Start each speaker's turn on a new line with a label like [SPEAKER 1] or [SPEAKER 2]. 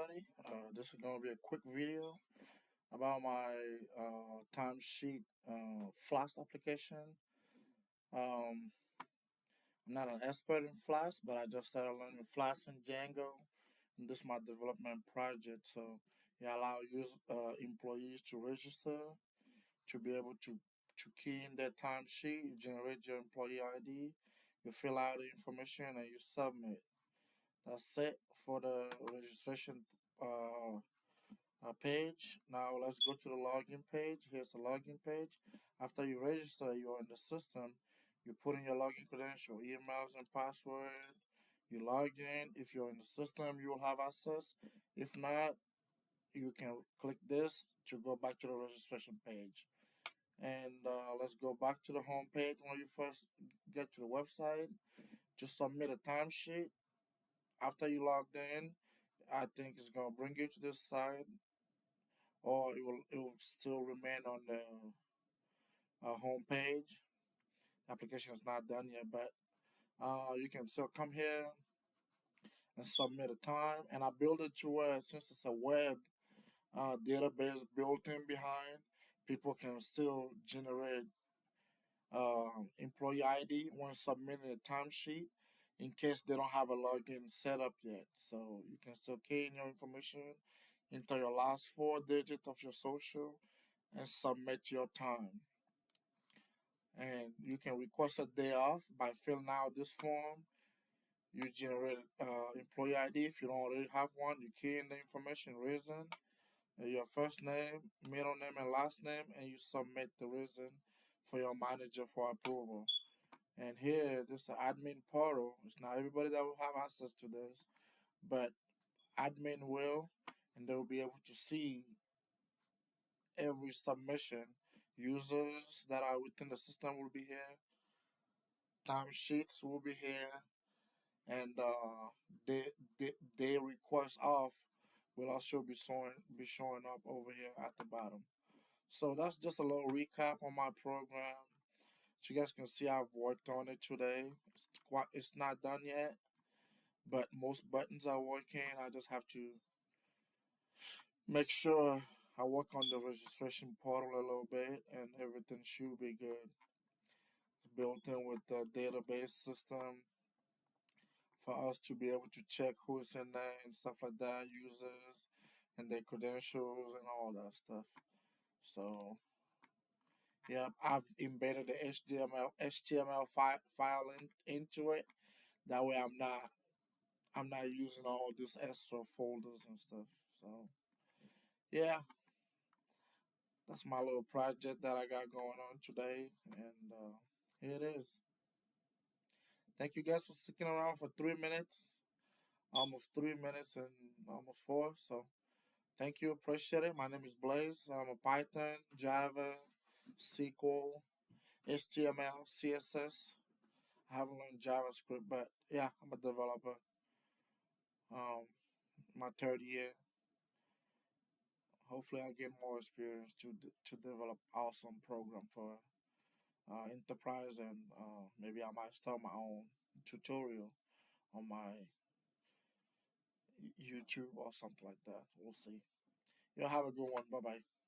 [SPEAKER 1] everybody. This is going to be a quick video about my timesheet FLASK application. Um, I'm not an expert in FLASK, but I just started learning FLASK in Django, and this is my development project. So it allows employees to register, to be able to key in their timesheet, you generate your employee ID, you fill out the information, and you submit. That's it for the registration page. Now let's go to the login page. Here's the login page. After you register, you're in the system. You put in your login credential, emails and password. You log in. If you're in the system, you will have access. If not, you can click this to go back to the registration page. And let's go back to the home page when you first get to the website. Just submit a timesheet. After you logged in, I think it's gonna bring you to this side, or it will still remain on the home page. Application is not done yet, but you can still come here and submit a time. And I build it to where, since it's a web database built in behind, people can still generate employee ID when submitting a timesheet in case they don't have a login set up yet. So you can still key in your information, enter your last four digits of your social, and submit your time. And you can request a day off by filling out this form. You generate employee ID. If you don't already have one, you key in the information, reason, your first name, middle name, and last name, and you submit the reason for your manager for approval. And here, this is the admin portal. It's not everybody that will have access to this, but admin will, and they will be able to see every submission. Users that are within the system will be here. Timesheets will be here, and they they request off will also be showing up over here at the bottom. So that's just a little recap on my program. So you guys can see I've worked on it today. It's not done yet, but most buttons are working. I just have to make sure I work on the registration portal a little bit, and everything should be good. It's built in with the database system for us to be able to check who's in there and stuff like that, users and their credentials and all that stuff. So yeah, I've embedded the HTML file into it. That way I'm not using all these extra folders and stuff. So yeah, that's my little project that I got going on today, and here it is. Thank you guys for sticking around for 3 minutes, almost 3 minutes and almost four. So thank you, appreciate it. My name is Blaise. I'm a Python, Java, SQL, HTML, CSS. I haven't learned JavaScript, but yeah, I'm a developer. My third year. Hopefully, I'll get more experience to develop awesome program for enterprise, and maybe I might start my own tutorial on my YouTube or something like that. We'll see. Y'all have a good one. Bye bye.